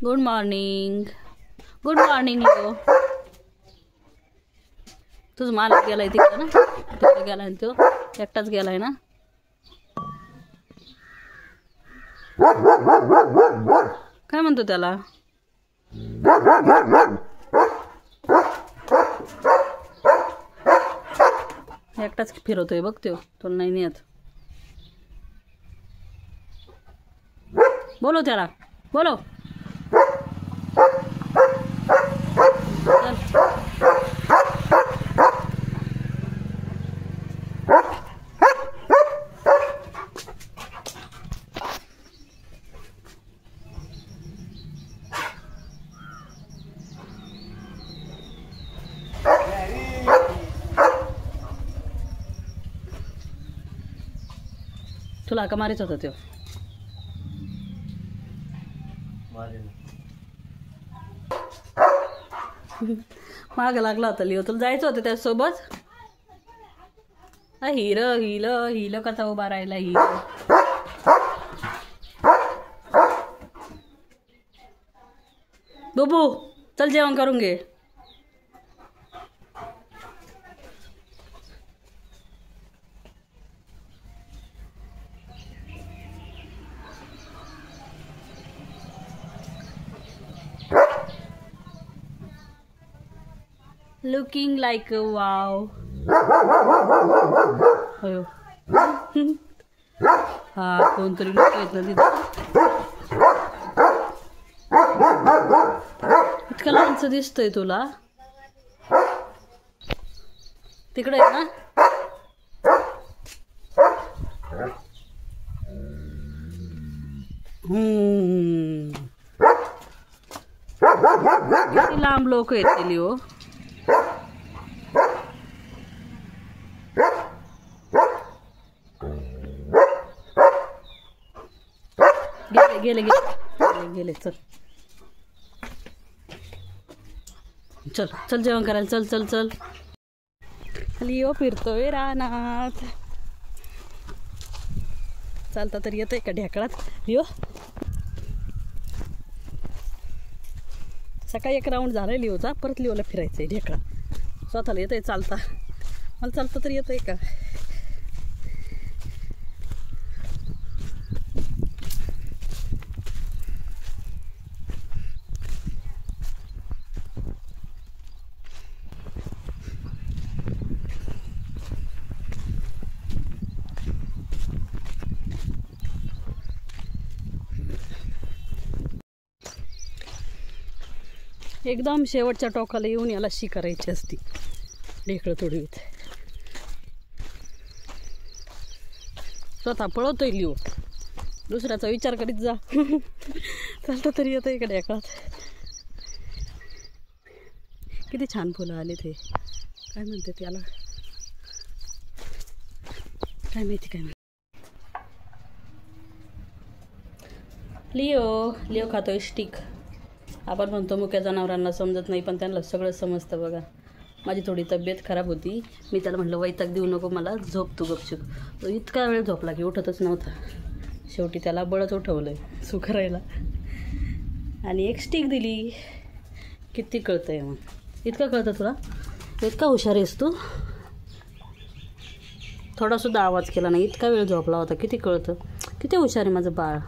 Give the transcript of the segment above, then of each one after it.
Good morning. Good morning Leo. तुझं मालक गेलाय तिकडे ना, तिकडे गेलाय तो एकटाच गेलाय ना. काय म्हणतो त्याला? एकटाच फिरवतोय बघ तो, तुला नाही नेत. बोलो त्याला, बोलो. तुला का मारीत होता तो? माग लागला होता लिओ. तुला जायचं होतं त्यासोबत. हिरं हिलं हिलं कसा उभा राहिला हिरं. बुबू चल जेवण करून घे. Looking like a wow. अयो हा कोणतरी लोक आहेत ना तिथं. इतकं लहानचं दिसतंय तुला. तिकडे आहे ना. किती लांब लोक आहेत लिओ. गेले गेले गेले गेले. चल चल चल जेवण करायला. चल चल चल. लिओ फिरतोय रानात. चालता तरी येतोय का ढेकळात लिओ? सकाळी एक राऊंड झालाय लिओचा. परत लिओला फिरायचंय ढेकळा. स्वतःला येतंय चालता. मला चालता तरी येतंय का? एकदम शेवटच्या टोकाला येऊन याला शी करायची असती. ढेकळं तोडवीत स्वतः पळवतोय लिओ. दुसऱ्याचा विचार करीत जा. चालतं तरी येतं इकडे ढेकळात. किती छान फुलं आले ते. काय म्हणते त्याला? काय माहिती काय माहिती. लिओ खातोय स्टिक. आपण म्हणतो मुक्या जनावरांना समजत नाही, पण त्यांना सगळं समजतं बघा. माझी थोडी तब्येत खराब होती. मी त्याला म्हटलं वैताग देऊ नको मला, झोप तू गपचूप. तो इतका वेळ झोपला की उठतच नव्हता. शेवटी त्याला बळच उठवलं सू करायला आणि एक स्टिक दिली. किती कळतंय मग. इतकं कळतं तुला? इतका हुशार आहेस तू. थोडासुद्धा आवाज केला नाही. इतका वेळ झोपला होता. किती कळतं. किती हुशार आहे माझं बाळ.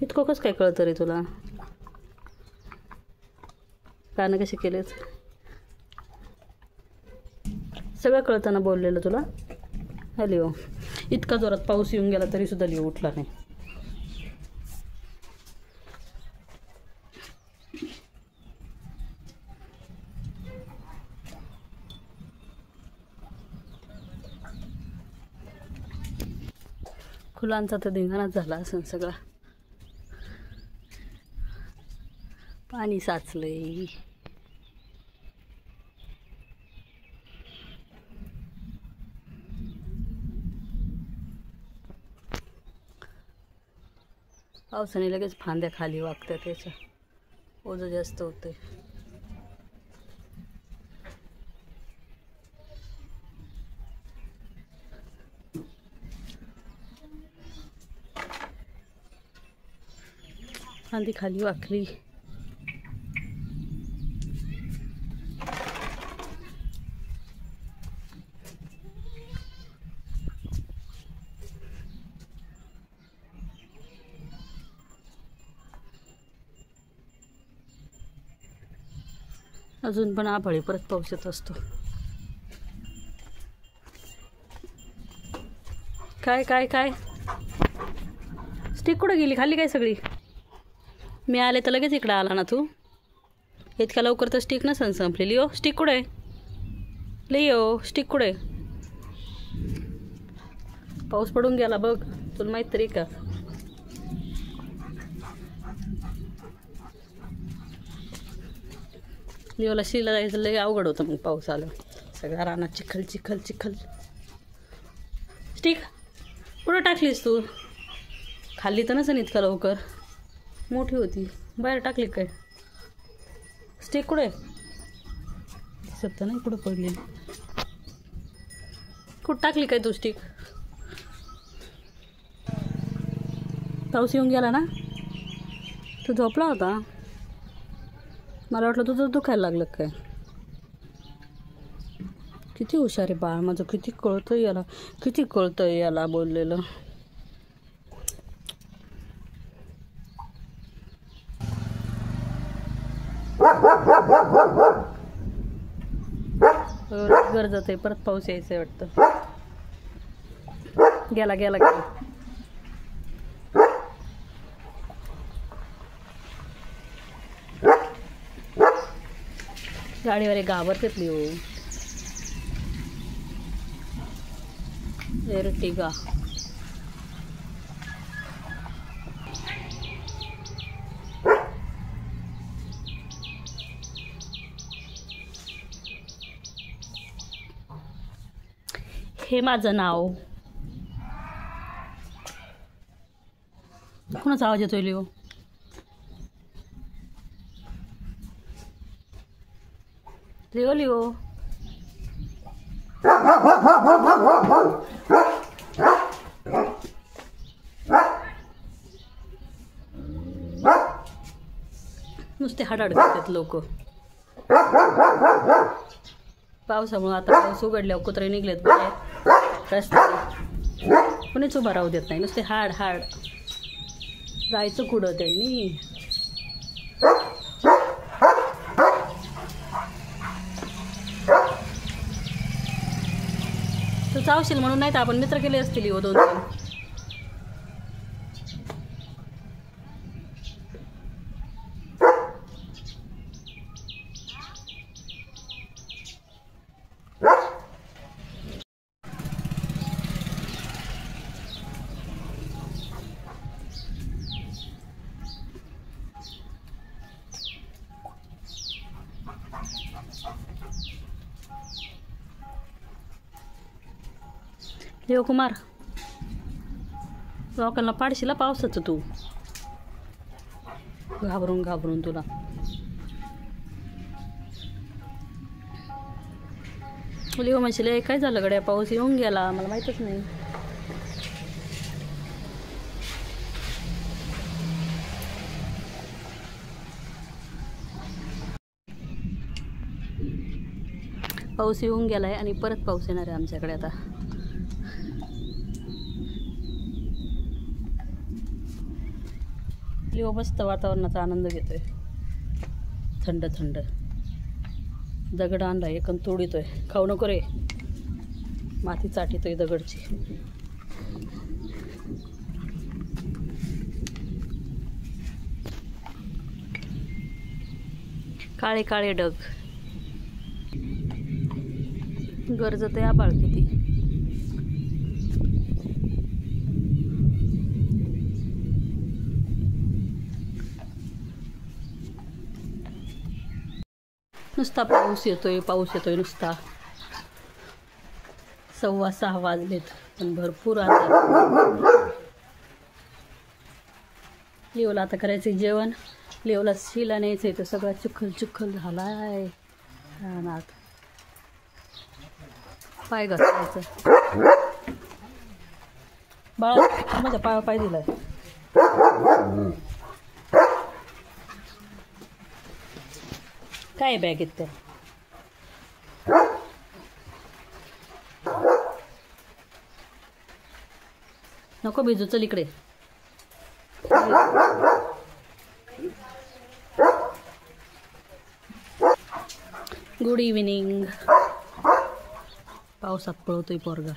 इतकं कसं काय कळतं रे तुला? कानं कसे केलेच? सगळं कळताना बोललेलं तुला. लिओ इतका जोरात पाऊस येऊन गेला तरी सुद्धा लिओ उठला नाही. फुलांचा तर धिंगाणाच झाला असं सगळा. पाणी साचलंय. पावसाने लगेच फांद्या खाली वागतात. त्याच्या ओझं जास्त होतंय. फांदी खाली वाकली. अजून पण आभाळी परत पाऊस येत असतो. काय काय काय स्टिक कुठं गेली? खाली काय सगळी? मी आले तर लगेच इकडं आला ना तू. इतक्या लवकर तर स्टिक नसन संपलेली. हो स्टिक कुठं आहे? लिओ स्टिक कुठं आहे? पाऊस पडून गेला बघ, तुला माहीत तरी का? लिओला शिला जायचं लय अवघड होतं मग पाऊस आला. सगळ्या रानात चिखल चिखल चिखल. स्टिक कुठं टाकलीस तू? खाल्ली तर नसेल इतका लवकर, मोठी होती. बाहेर टाकली काय? स्टिक कुठे? दिसत नाही कुठं पडली. कुठं टाकली काय तू स्टिक? पाऊस येऊन गेला ना, तू झोपला होता. मला वाटलं तुझं दुखायला लागलं काय. किती हुशार आहे बाळ माझं, किती कळतं याला बोललेलं. गरजत आहे, परत पाऊस यायचं आहे वाटतं. गेला गेला गेला. गाडीवाले घाबरतेतली हो. एरटिगा हे माझं नाव. कोणाचा आवाज येतोय लिओ? लिओ लिओ नुसते हाडाड करतात लोक. पावसामुळे आता पाऊस उघडल्यावर कुत्रे निघलेत बाहेर रस्त्याने. कोणीच उभा राहू देत नाही, नुसते हाड हाड. जायचं कुठं त्यांनी? तू चावशील म्हणून नाही तर आपण मित्र केले असतील हो 2-3. लिओ कुमार, लोकांना पाडशीला पावसाचं तू. घाबरून घाबरून तुला. लिओ म्हणशील काय झालं गड्या, पाऊस येऊन गेला, मला माहीतच नाही. पाऊस येऊन गेलाय आणि परत पाऊस येणार आहे आमच्याकडे आता. लिओ मस्त वातावरणाचा आनंद घेतोय. थंड थंड. दगड आणलाय एक तोडीतोय. खाऊ नको रे. माती चाटीतोय दगडची. काळे काळे डग. गरजत आहे आभाळ किती. नुसता पाऊस येतोय नुसता. 6:15 वाजलेत पण भरपूर अंधार. लिओला आता करायचं जेवण. लिओला शिला न्यायचंय तर सगळा चिखल चिखल झालाय रानात. पाय घासायचं. बाळा माझ्या पाय दिलाय. काय बॅगेत त्या? नको भिजू, चल इकडे. Good evening. पावसात पळतोय पोरगा.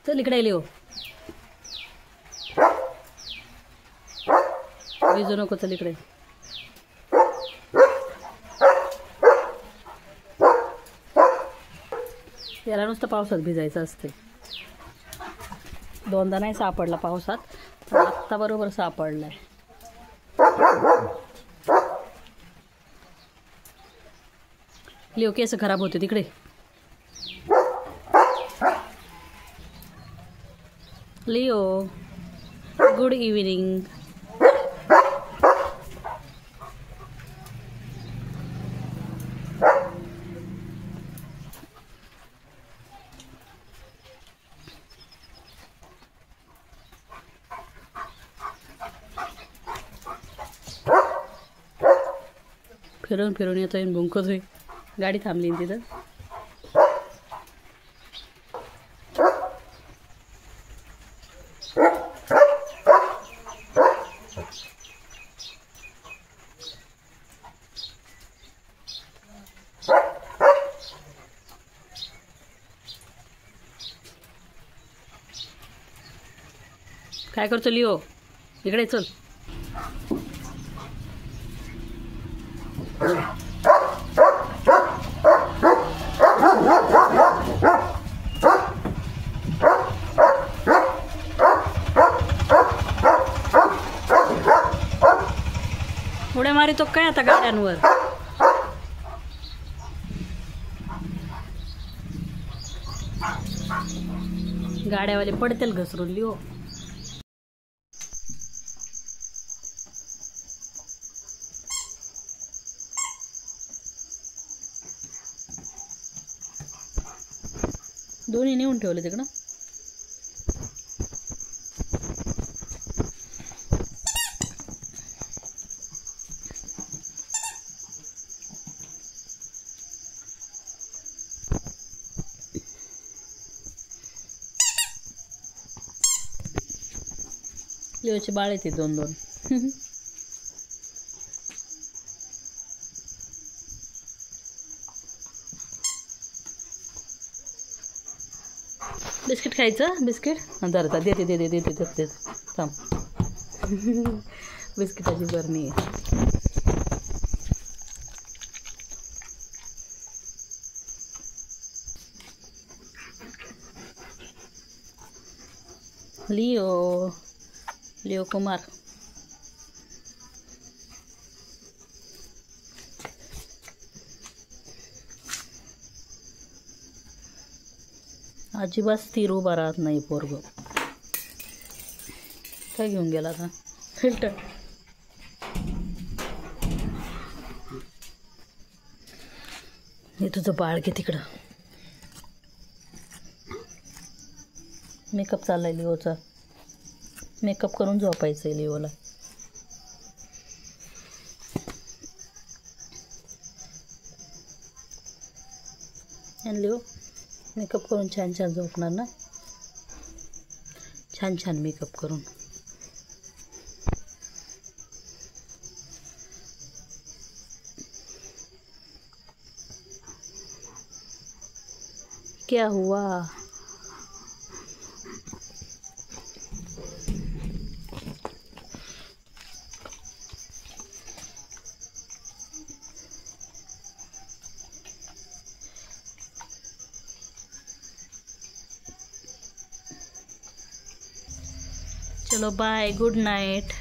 चल इकडे लिओ. भिजू नको, चल इकडे. याला नुसतं पावसात भिजायचं असते. दोनदा नाही सापडला पावसात, पण आत्ता बरोबर सापडलाय. लिओ केस खराब होते तिकडे. Leo good evening. फिरून फिरून येतोय, भुंकतोय. गाडी थांबली तिथं. काय करतो लिओ? इकडे चल. उड्या मारितो काय आता गाड्यांवर? गाड्यावाले पडतील घसरून लिओ. दोन्ही नेऊन ठेवले तिकडं. लिओचे बाळ येते 2-2. बिस्किट खायचं? बिस्किट धरता देते देते देते देते थांब. बिस्किटाची बरणी आहे. Leo Leo Kumar. अजिबात स्थिर उभा राहत नाही पोरग. काय घेऊन गेला आता? फिल्टर. हे तुझं बाळ घे तिकडं. मेकअप चाललाय लिओचा. मेकअप करून झोपायचं आहे लिओला. आणि लिओ मेकअप करून छान छान झोपणार ना. छान छान मेकअप करून. क्या हुआ? चलो बाय, गुड नाइट.